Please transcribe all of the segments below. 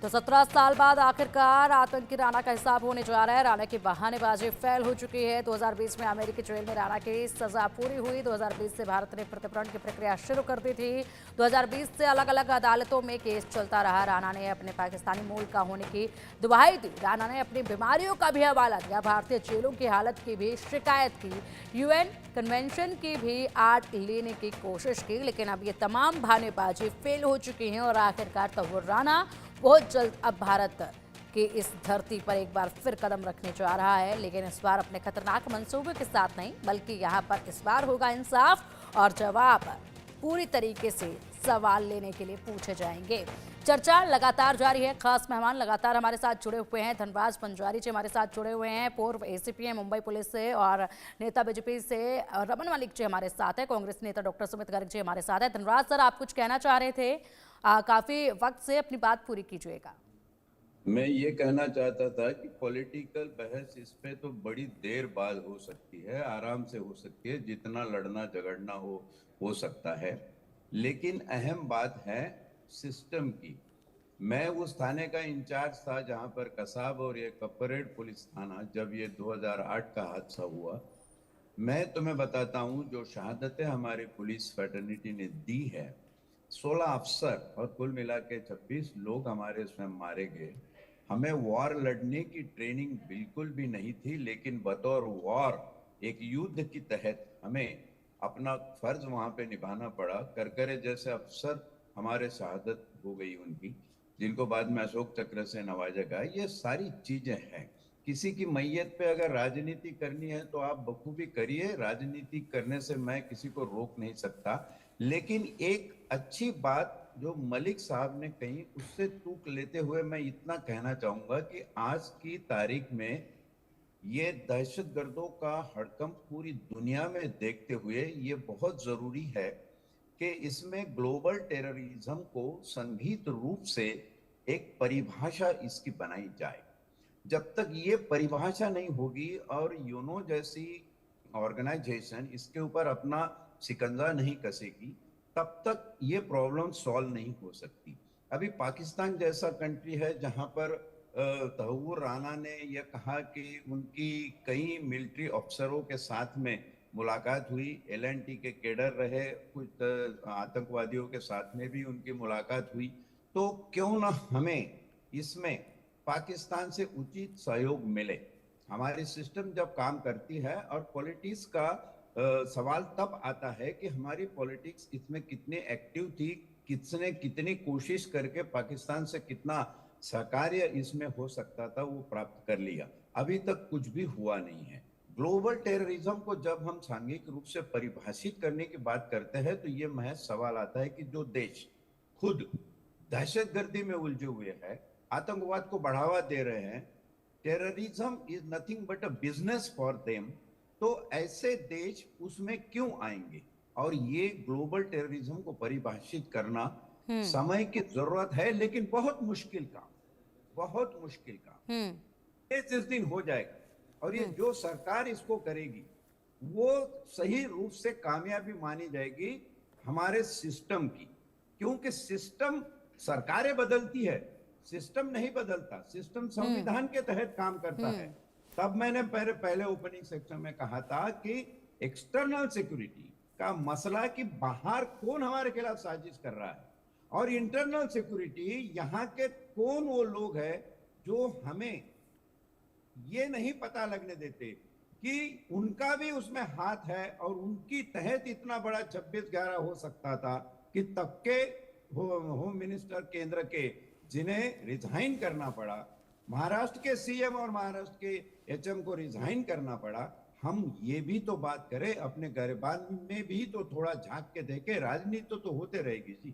तो 17 साल बाद आखिरकार आतंकी राणा का हिसाब होने जा रहा है। राणा की बहानेबाजी फेल हो चुकी है। 2020 में अमेरिकी जेल में राणा की सजा पूरी हुई। 2020 से भारत ने प्रत्यर्पण की प्रक्रिया शुरू कर दी थी। 2020 से अलग अलग अदालतों में केस चलता रहा। राणा ने अपने पाकिस्तानी मूल का होने की दुहाई दी। राणा ने अपनी बीमारियों का भी हवाला दिया। भारतीय जेलों की हालत की भी शिकायत की। यूएन कन्वेंशन की भी आड़ लेने की कोशिश की, लेकिन अब ये तमाम बहानेबाजी फेल हो चुकी हैं और आखिरकार तंवर राणा बहुत जल्द अब भारत की इस धरती पर एक बार फिर कदम रखने जा रहा है, लेकिन इस बार अपने खतरनाक मंसूबे के साथ नहीं, बल्कि यहाँ पर इस बार होगा इंसाफ और जवाब पूरी तरीके से सवाल लेने के लिए पूछे जाएंगे। चर्चा लगातार जारी है। खास मेहमान लगातार हमारे साथ जुड़े हुए हैं। धनराज पंजारी जी हमारे साथ जुड़े हुए हैं, पूर्व एसीपी हैं मुंबई पुलिस से, और नेता बीजेपी से रमन मलिक जी हमारे साथ है, कांग्रेस नेता डॉक्टर सुमित गर्ग जी हमारे साथ है। धनराज सर, आप कुछ कहना चाह रहे थे, काफी वक्त से अपनी बात पूरी कीजिएगा। मैं ये कहना चाहता था कि पॉलिटिकल बहस इस पे तो बड़ी देर बाद हो सकती है, आराम से हो सकती है, जितना लड़ना झगड़ना हो सकता है, लेकिन अहम बात है सिस्टम की। मैं उस थाने का इंचार्ज था जहां पर कसाब और ये कपरेड पुलिस थाना, जब ये 2008 का हादसा हुआ, मैं तुम्हें बताता हूं जो शहादतें हमारी पुलिस फ्रेटर्निटी ने दी है, 16 अफसर और कुल मिला के 26 लोग हमारे इसमें मारे गए। हमें वॉर लड़ने की ट्रेनिंग बिल्कुल भी नहीं थी, लेकिन बतौर वॉर एक युद्ध की तहत हमें अपना फर्ज वहां पे निभाना पड़ा। करकरे जैसे अफसर हमारे शहादत हो गई उनकी, जिनको बाद में अशोक चक्र से नवाजा गया। ये सारी चीजें हैं। किसी की मैयत पे अगर राजनीति करनी है तो आप बखूबी करिए, राजनीति करने से मैं किसी को रोक नहीं सकता, लेकिन एक अच्छी बात जो मलिक साहब ने कही उससे तूक लेते हुए मैं इतना कहना चाहूंगा कि आज की तारीख में ये दहशतगर्दों का हड़कंप पूरी दुनिया में देखते हुए ये बहुत जरूरी है कि इसमें ग्लोबल टेररिज्म को संगीत रूप से एक परिभाषा इसकी बनाई जाए। जब तक ये परिभाषा नहीं होगी और यूनो जैसी ऑर्गेनाइजेशन इसके ऊपर अपना शिकंजा नहीं कसेगी, तब तक ये प्रॉब्लम सॉल्व नहीं हो सकती। अभी पाकिस्तान जैसा कंट्री है जहां पर तहव्वुर राना ने यह कहा कि उनकी कई मिलिट्री अफसरों के साथ में मुलाकात हुई, एलएनटी के केडर रहे, कुछ आतंकवादियों के साथ में भी उनकी मुलाकात हुई। तो क्यों ना हमें इसमें पाकिस्तान से उचित सहयोग मिले। हमारी सिस्टम जब काम करती है, और पॉलिटिक्स का सवाल तब आता है कि हमारी पॉलिटिक्स इसमें कितनी एक्टिव थी, किसने कितनी कोशिश करके पाकिस्तान से कितना सहकार्य इसमें हो सकता था वो प्राप्त कर लिया। अभी तक कुछ भी हुआ नहीं है। ग्लोबल टेररिज्म को जब हम सांघिक रूप से परिभाषित करने की बात करते हैं तो ये महज सवाल आता है कि जो देश खुद दहशतगर्दी में उलझे हुए हैं, आतंकवाद को बढ़ावा दे रहे हैं, terrorism is nothing but a business for them, तो ऐसे देश उसमें क्यों आएंगे? और ये ग्लोबल टेररिज्म को परिभाषित करना समय की जरूरत है, लेकिन बहुत मुश्किल काम, बहुत मुश्किल काम। ये जिस दिन हो जाएगा और ये जो सरकार इसको करेगी वो सही रूप से कामयाबी मानी जाएगी हमारे सिस्टम की, क्योंकि सिस्टम सरकारें बदलती है, सिस्टम नहीं बदलता। सिस्टम संविधान के तहत काम करता है। तब मैंने पहले ओपनिंग सेक्शन में कहा था कि एक्सटर्नल सिक्योरिटी का मसला कि बाहर कौन हमारे खिलाफ साजिश कर रहा है, और इंटरनल सिक्योरिटी यहाँ के कौन वो लोग हैं जो हमें ये नहीं पता लगने देते कि उनका भी उसमें हाथ है, और उनकी तहत इतना बड़ा 26/11 हो सकता था कि तब के होम मिनिस्टर केंद्र के जिन्हें रिजाइन करना पड़ा, महाराष्ट्र के सीएम और महाराष्ट्र के एचएम को रिजाइन करना पड़ा। हम ये भी तो बात करें, अपने गर्भान में भी तो थोड़ा झांक के देखें। राजनीति तो होते रहेगी जी।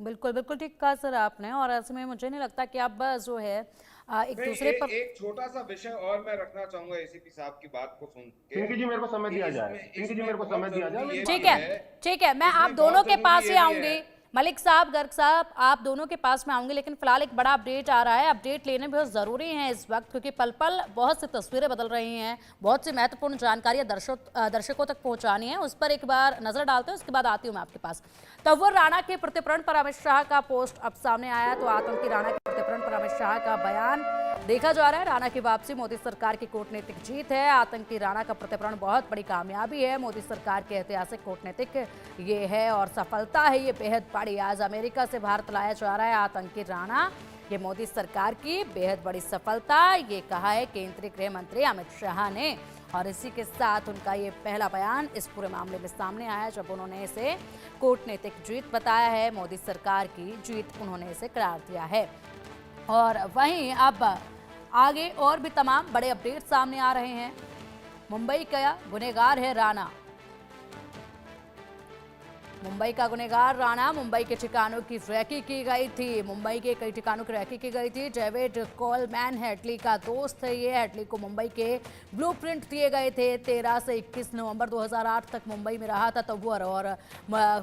बिल्कुल बिल्कुल ठीक कहा सर आपने, और ऐसे में मुझे नहीं लगता कि आप जो है एक दूसरे पर एक छोटा सा विषय और मैं रखना चाहूंगा एसीपी साहब की बात को सुन के। पिंकी जी मेरे को समय दिया जाए, पिंकी जी मेरे को समय दिया जाए। ठीक है, ठीक है, मैं आप दोनों के पास ही आऊंगी, मलिक साहब, गर्ग साहब, आप दोनों के पास में आऊंगे, लेकिन फिलहाल एक बड़ा अपडेट आ रहा है। अपडेट लेने बहुत ज़रूरी है इस वक्त, क्योंकि पल पल बहुत सी तस्वीरें बदल रही हैं, बहुत सी महत्वपूर्ण जानकारियां दर्शकों तक पहुंचानी है। उस पर एक बार नजर डालते हैं, उसके बाद आती हूँ मैं आपके पास। तंवर राणा के प्रत्यर्पण पर अमित शाह का पोस्ट अब सामने आया, तो आतंकी राणा के प्रत्यर्पण पर अमित शाह का बयान देखा जा रहा है। राणा की वापसी मोदी सरकार की कूटनीतिक जीत है। आतंकी राणा का प्रत्यर्पण बहुत बड़ी कामयाबी है, मोदी सरकार के ऐतिहासिक कूटनीतिक ये है और सफलता है, ये बेहद बड़ी। आज अमेरिका से भारत लाया जा रहा है आतंकी राणा, ये मोदी सरकार की बेहद बड़ी सफलता, ये कहा है केंद्रीय गृह मंत्री अमित शाह ने। और इसी के साथ उनका ये पहला बयान इस पूरे मामले में सामने आया, जब उन्होंने इसे कूटनीतिक जीत बताया है, मोदी सरकार की जीत उन्होंने इसे करार दिया है। और वहीं अब आगे और भी तमाम बड़े अपडेट सामने आ रहे हैं। मुंबई का गुनहगार है राणा, मुंबई का गुनहगार राणा। मुंबई के ठिकानों की रैकी की गई थी, मुंबई के कई ठिकानों की रैकी की गई थी। डेविड कोलमैन हेडली का दोस्त है ये। हेडली को मुंबई के ब्लूप्रिंट दिए गए थे। 13 से 21 नवंबर 2008 तक मुंबई में रहा था तंवर, और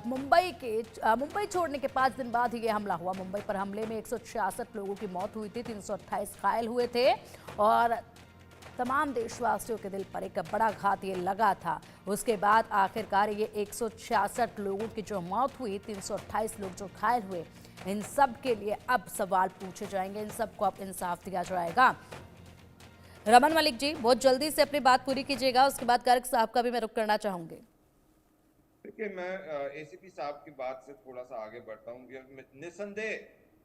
मुंबई छोड़ने के 5 दिन बाद ही ये हमला हुआ। मुंबई पर हमले में 166 लोगों की मौत हुई थी, 328 घायल हुए थे, और तमाम देशवासियों के दिल पर एक बड़ा घात ये लगा था। उसके बाद आखिरकार ये 166 लोगों की जो मौत हुई, 328 लोग जो घायल हुए, इन सब के लिए अब सवाल पूछे जाएंगे, इन सबको अब इंसाफ दिया जाएगा। रमन मलिक जी, बहुत जल्दी से अपनी बात पूरी कीजिएगा, उसके बाद गर्ग साहब का भी मैं रुख करना चाहूंगी। देखिए, मैं एसीपी साहब की बात से थोड़ा सा आगे बढ़ता हूँ। निसंदेह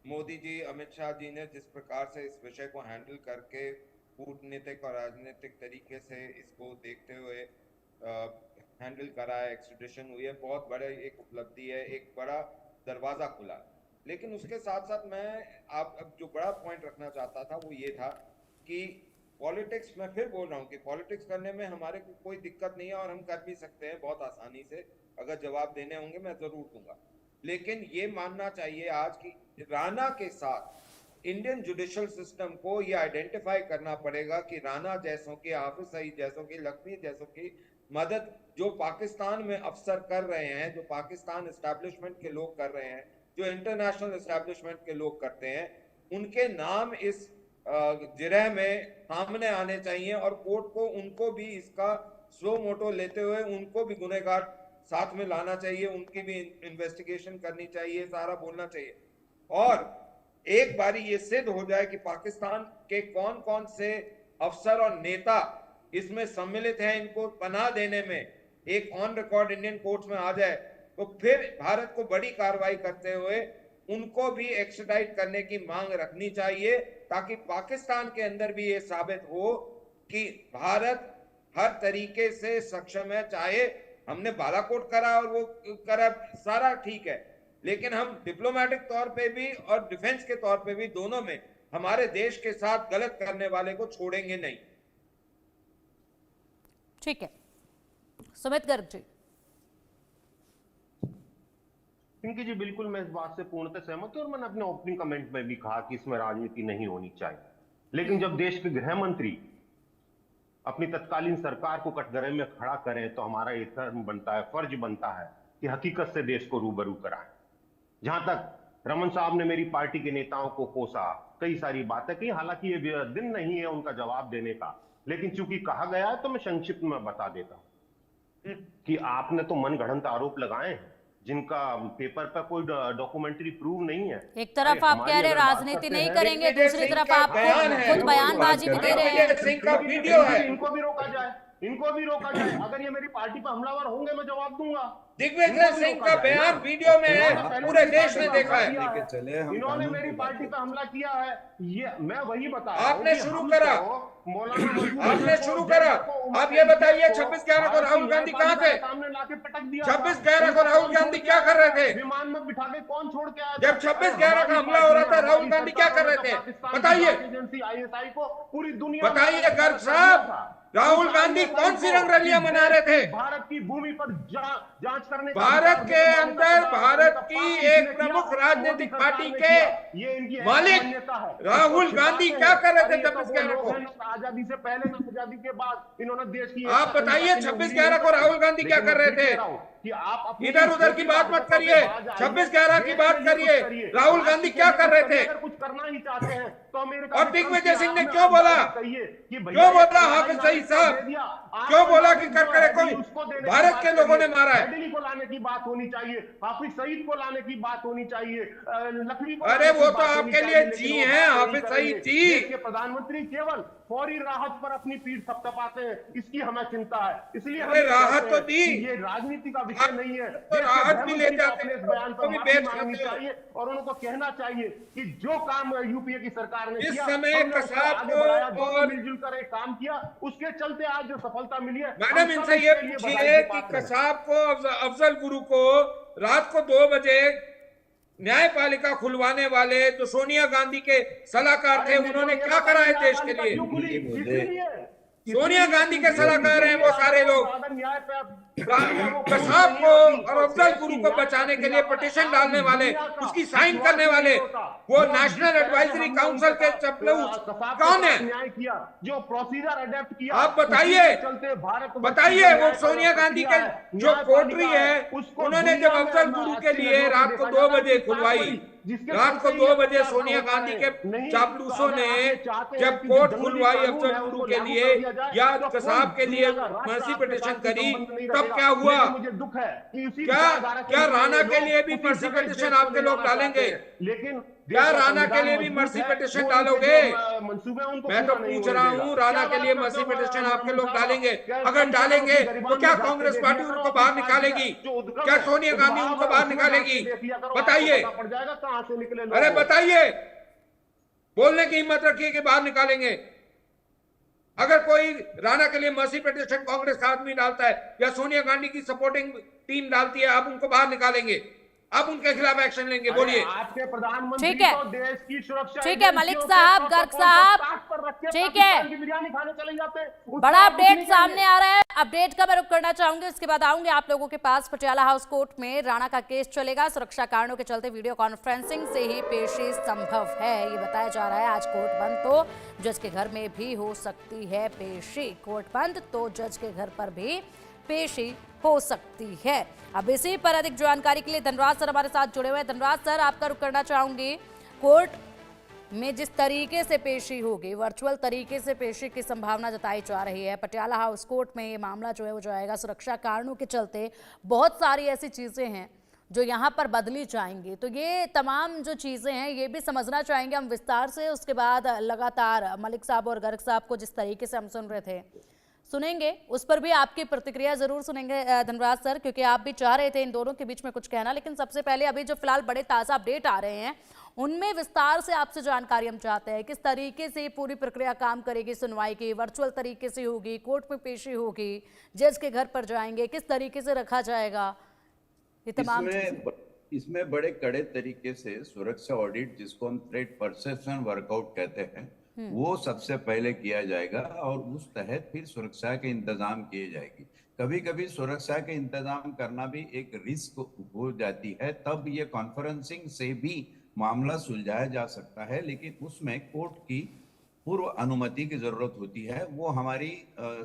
मोदी जी, अमित शाह जी ने जिस प्रकार से इस विषय को हैंडल करके कूटनीतिक और राजनीतिक तरीके से इसको देखते हुए हैंडल करा है, एक्सट्रेडिशन हुई है, बहुत बड़ा एक उपलब्धि है, एक बड़ा दरवाजा खुला। लेकिन उसके साथ साथ मैं अब जो बड़ा पॉइंट रखना चाहता था वो ये था कि पॉलिटिक्स, मैं फिर बोल रहा हूँ कि पॉलिटिक्स करने में हमारे को कोई दिक्कत नहीं है, और हम कर भी सकते हैं बहुत आसानी से। अगर जवाब देने होंगे मैं जरूर दूंगा, लेकिन ये मानना चाहिए आज की राणा के साथ इंडियन जुडिशियल सिस्टम को ये आइडेंटिफाई करना पड़ेगा कि राणा जैसों की, हाफिज सईद जैसों की, लखवी जैसों की मदद जो पाकिस्तान में अफसर कर रहे हैं, जो पाकिस्तान एस्टैब्लिशमेंट के लोग कर रहे हैं, जो इंटरनेशनल एस्टैब्लिशमेंट के लोग करते हैं, उनके नाम इस जिरह में सामने आने चाहिए, और कोर्ट को उनको भी इसका स्लो मोटो लेते हुए उनको भी गुनहगार साथ में लाना चाहिए, उनकी भी इन्वेस्टिगेशन करनी चाहिए, सारा बोलना चाहिए। और एक बारी ये सिद्ध हो जाए कि पाकिस्तान के कौन कौन से अफसर और नेता इसमें सम्मिलित हैं, इनको पनाह देने में एक ऑन रिकॉर्ड इंडियन कोर्ट्स में आ जाए, तो फिर भारत को बड़ी कार्रवाई करते हुए उनको भी एक्स्ट्राडाइट करने की मांग रखनी चाहिए, ताकि पाकिस्तान के अंदर भी ये साबित हो कि भारत हर तरीके से सक्षम है। चाहे हमने बालाकोट करा और वो करा, सारा ठीक है, लेकिन हम डिप्लोमेटिक तौर पे भी और डिफेंस के तौर पे भी, दोनों में हमारे देश के साथ गलत करने वाले को छोड़ेंगे नहीं। ठीक है, सुमित गर्ग जी। पिंकी जी, बिल्कुल मैं इस बात से पूर्णतः सहमत हूं, और मैंने अपने ओपनिंग कमेंट में भी कहा कि इसमें राजनीति नहीं होनी चाहिए। लेकिन जब देश के गृह मंत्री अपनी तत्कालीन सरकार को कटघरे में खड़ा करें, तो हमारा ये धर्म बनता है, फर्ज बनता है कि हकीकत से देश को रूबरू कराएं। जहां तक रमन साहब ने मेरी पार्टी के नेताओं को कोसा, कई सारी बातें की, हालांकि ये दिन नहीं है उनका जवाब देने का, लेकिन चूंकि कहा गया है तो मैं संक्षिप्त में बता देता हूं कि आपने तो मनगढ़ंत आरोप लगाए हैं, जिनका पेपर पर कोई डॉक्यूमेंट्री प्रूव नहीं है। एक तरफ आप कह रहे राजनीति नहीं करेंगे, दूसरी तरफ आप खुद बयानबाजी भी दे रहे हैं। इनको भी रोका जाए, इनको भी रोका जाए। अगर ये मेरी पार्टी पर हमलावर होंगे मैं जवाब दूंगा। दिग्विजय सिंह का बयान वीडियो में है, पूरे देश ने देखा है। इन्होंने मेरी पार्टी पर हमला किया है, ये मैं वही बता रहा हूं। आपने शुरू करा, आपने शुरू करा। आप ये बताइए 26/11 को राहुल गांधी कहाँ थे? सामने लाके पटक दिया। 26/11 को राहुल गांधी क्या कर रहे थे? विमान में बिठा के कौन छोड़ के आया? जब 26/11 का हमला हो रहा था, राहुल गांधी क्या कर रहे थे? बताइए, एजेंसी ISI को पूरी दुनिया बताइए गर्ग साहब, राहुल गांधी कौन सी रंगरलियां मना रहे थे? भारत की भूमि पर जांच करने का भारत के अंदर भारत की एक प्रमुख राजनीतिक पार्टी के ये इनकी मालिक राहुल गांधी क्या कर रहे थे 26/11 को? आजादी से पहले ना आजादी के बाद इन्होंने देश की आप बताइए 26/11 को राहुल गांधी क्या कर रहे थे? कि आप इधर उधर की बात मत करिए, 26/11 की बात करिए। राहुल गांधी क्या कर रहे थे? अगर कुछ करना ही चाहते हैं तो अमेरिका और दिग्विजय सिंह ने क्यों बोला? क्यों बोला हाफिज सईद साहब? क्यों बोला कि करकरे को भारत के लोगों ने मारा है? दिल्ली को लाने की बात होनी चाहिए, हाफिज सईद को लाने की बात होनी चाहिए, लखवी को अरे वो तो आपके लिए जी हैं हाफिज सईद जी। प्रधानमंत्री केवल फौरी राहत पर अपनी पीठ थपथपाते हैं, इसकी हमें चिंता है। इसलिए अरे राहत तो दी, ये राजनीति का विषय नहीं है। तो राहत भी ले जाते हैं, इस बयान तो पर भी माफी बेच मांगनी सकते हो। चाहिए और उनको कहना चाहिए कि जो काम यूपीए की सरकार ने इस किया, समय हमने उसको कसाब आगे को बढ़ाया, दोनों और मिलजुल कर एक काम किया, उसके चलते आज जो सफलता मिली है। मैडम हम इनसे सब ये इसके लिए पूछिए बधाई के कि पात्र हैं। कसाब को अफजल गुरु को रात को 2 बजे न्यायपालिका खुलवाने वाले जो सोनिया गांधी के सलाहकार थे, उन्होंने क्या करा है देश के लिए? सोनिया गांधी के सलाहकार हैं वो सारे लोग। कसाब को और अफजल गुरु को बचाने के लिए पिटीशन डालने वाले, उसकी साइन करने वाले वो नेशनल एडवाइजरी काउंसिल के चपलूस कौन है? न्याय किया, जो प्रोसीजर अडेप्ट किया, आप बताइए, चलते भारत बताइए वो सोनिया गांधी के जो कोटरी है, उन्होंने जब अफजल गुरु के लिए रात को 2 बजे खुलवाई, रात को 2 बजे सोनिया गांधी के चापलूसों ने जब कोर्ट खुलवाई अफजल गुरु के लिए या कसाब के लिए मर्सी पिटीशन करी, तब क्या हुआ? मुझे दुख है कि उसी क्या राणा के लिए भी मर्सी पिटीशन आपके लोग डालेंगे? लेकिन क्या राणा के लिए भी मर्सी पिटीशन डालोगे? मंसूबे उनको मैं तो पूछ रहा हूँ, राणा के लिए मर्सी पिटीशन आपके लोग डालेंगे? अगर डालेंगे तो क्या कांग्रेस पार्टी उनको बाहर निकालेगी? क्या सोनिया गांधी उनको बाहर निकालेगी? बताइए, अरे बताइए, बोलने की हिम्मत रखिए कि बाहर निकालेंगे। अगर कोई राणा के लिए मर्सी पिटीशन कांग्रेस का आदमी डालता है या सोनिया गांधी की सपोर्टिंग टीम डालती है, आप उनको बाहर निकालेंगे, आप उनके खिलाफ एक्शन लेंगे। बोलिए। आपके प्रधानमंत्री ठीक है, तो देश की सुरक्षा, ठीक है मलिक साहब, गर्ग साहब, ठीक है, बिरयानी खाने चले जाते हैं। बड़ा अपडेट सामने आ रहा है। अपडेट का मैं रुक करना चाहूंगी, उसके बाद आऊंगे आप लोगों के पास। पटियाला हाउस कोर्ट में राणा का केस चलेगा। सुरक्षा कारणों के चलते वीडियो कॉन्फ्रेंसिंग से ही पेशी संभव है, ये बताया जा रहा है। आज कोर्ट बंद तो जज के घर में भी हो सकती है पेशी। कोर्ट बंद तो जज के घर पर भी पेशी हो सकती है। अब इसी पर अधिक जानकारी के लिए धनराज सर हमारे साथ जुड़े हुए हैं। धनराज सर, आपका रुक करना चाहूंगी। कोर्ट में जिस तरीके से पेशी होगी, वर्चुअल तरीके से पेशी की संभावना जताई जा रही है, पटियाला हाउस कोर्ट में ये मामला जो है वो जाएगा। सुरक्षा कारणों के चलते बहुत सारी ऐसी चीजें हैं जो यहाँ पर बदली जाएंगी, तो ये तमाम जो चीजें हैं ये भी समझना चाहेंगे हम विस्तार से। उसके बाद लगातार मलिक साहब और गर्ग साहब को जिस तरीके से हम सुन रहे थे, सुनेंगे, उस पर भी आपकी प्रतिक्रिया जरूर सुनेंगे धनराज सर, क्योंकि आप भी चाह रहे थे इन दोनों के बीच में कुछ कहना। लेकिन सबसे पहले अभी जो फिलहाल बड़े ताजा अपडेट आ रहे हैं उनमें विस्तार से आपसे जानकारी हम चाहते हैं। किस तरीके से पूरी प्रक्रिया काम करेगी? सुनवाई की वर्चुअल तरीके से होगी, कोर्ट में पेशी होगी, जज के घर पर जाएंगे, किस तरीके से रखा जाएगा, ये तमाम इसमें बड़े कड़े तरीके से सुरक्षा ऑडिट, जिसको हम थ्रेट परसेप्शन वर्कआउट कहते हैं, वो सबसे पहले किया जाएगा और उस तहत फिर सुरक्षा के इंतजाम किए जाएगी। कभी कभी सुरक्षा के इंतजाम करना भी एक रिस्क हो जाती है, तब ये कॉन्फ्रेंसिंग से भी मामला सुलझाया जा सकता है, लेकिन उसमें कोर्ट की पूर्व अनुमति की जरूरत होती है, वो हमारी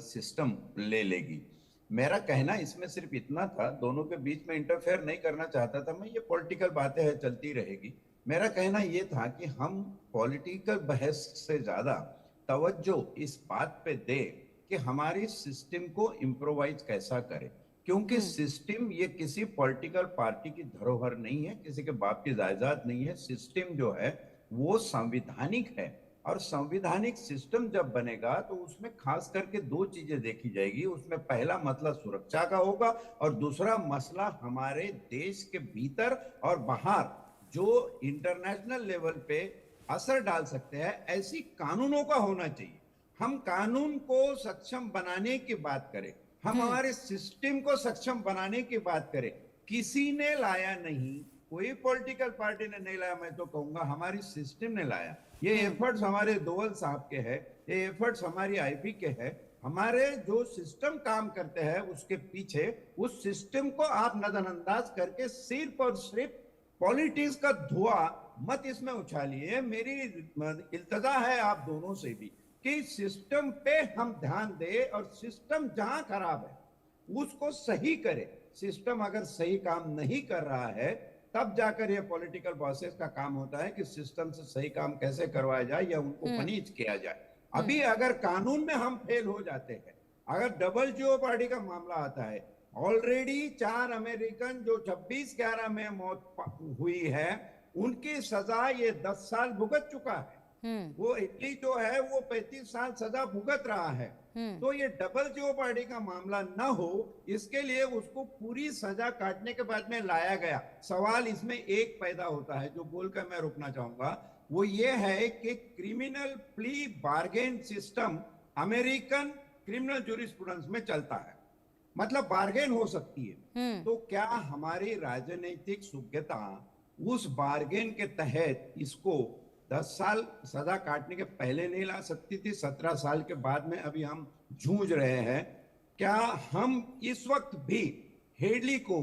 सिस्टम ले लेगी। मेरा कहना इसमें सिर्फ इतना था, दोनों के बीच में इंटरफेयर नहीं करना चाहता था मैं, ये पॉलिटिकल बातें हैं, चलती रहेगी। मेरा कहना ये था कि हम पॉलिटिकल बहस से ज्यादा तवज्जो इस बात पे दे कि हमारी सिस्टम को इम्प्रोवाइज कैसा करें, क्योंकि सिस्टम ये किसी पॉलिटिकल पार्टी की धरोहर नहीं है, किसी के बाप की जायदाद नहीं है। सिस्टम जो है वो संवैधानिक है, और संवैधानिक सिस्टम जब बनेगा तो उसमें खास करके 2 चीजें देखी जाएगी। उसमें पहला मसला सुरक्षा का होगा और दूसरा मसला हमारे देश के भीतर और बाहर जो इंटरनेशनल लेवल पे असर डाल सकते हैं, ऐसी कानूनों का होना चाहिए। हम कानून को सक्षम बनाने की बात करें, हम हमारे सिस्टम को सक्षम बनाने की बात करें। किसी ने लाया नहीं, कोई पॉलिटिकल पार्टी ने नहीं लाया, मैं तो कहूंगा हमारी सिस्टम ने लाया। ये एफर्ट्स हमारे दोवल साहब के हैं, ये एफर्ट्स हमारी आईपी के हैं, हमारे जो सिस्टम काम करते हैं उसके पीछे उस सिस्टम को आप नजरअंदाज करके सिर्फ और सिर्फ पॉलिटिक्स का धुआं मत इसमें उछालिए। मेरी इल्तजा है आप दोनों से भी कि सिस्टम पे हम ध्यान दें और सिस्टम जहां खराब है उसको सही करें। सिस्टम अगर सही काम नहीं कर रहा है तब जाकर ये पॉलिटिकल बॉसेस का काम होता है कि सिस्टम से सही काम कैसे करवाया जाए या उनको पनिश किया जाए। अभी अगर कानून में हम फेल हो जाते हैं, अगर डबल जेओपार्डी का मामला आता है, ऑलरेडी 4 अमेरिकन जो 26/11 में मौत हुई है उनकी सजा ये 10 साल भुगत चुका है। वो इटली जो है वो 35 साल सजा भुगत रहा है। तो ये डबल जेओपार्डी का मामला ना हो इसके लिए उसको पूरी सजा काटने के बाद में लाया गया। सवाल इसमें एक पैदा होता है जो बोलकर मैं रुकना चाहूंगा, वो ये है कि criminal plea bargain system American criminal jurisprudence में चलता है, मतलब बार्गेन हो सकती है। तो क्या हमारी राजनीतिक सुज्ञता उस बार्गेन के तहत इसको 10 साल सजा काटने के पहले नहीं ला सकती थी? 17 साल के बाद में अभी हम जूझ रहे हैं। क्या हम इस वक्त भी हेडली को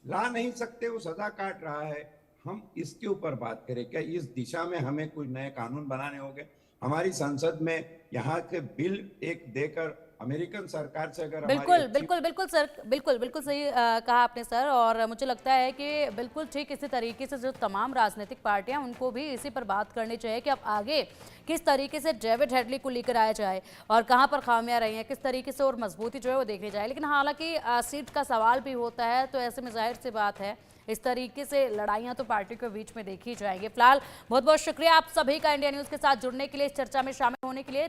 ला नहीं सकते? वो सजा काट रहा है। हम इसके ऊपर बात करें, क्या इस दिशा में हमें कुछ नए कानून बनाने होंगे? हमारी संसद में यहाँ के बिल एक देकर अमेरिकन सरकार से अगर बिल्कुल सर, बिल्कुल सही कहा आपने सर। और मुझे लगता है कि बिल्कुल ठीक इसी तरीके से जो तमाम राजनीतिक पार्टियां उनको भी इसी पर बात करनी चाहिए कि अब आगे किस तरीके से डेविड हेडली को लेकर आया जाए और कहां पर खामियां रही हैं, किस तरीके से और मजबूती जो है वो देखनी जाए। लेकिन हालांकि सीट का सवाल भी होता है, तो ऐसे में जाहिर सी बात है इस तरीके से लड़ाइयां तो पार्टी के बीच में देखी जाएंगी। फिलहाल बहुत बहुत शुक्रिया आप सभी का इंडिया न्यूज के साथ जुड़ने के लिए, इस चर्चा में शामिल होने के लिए।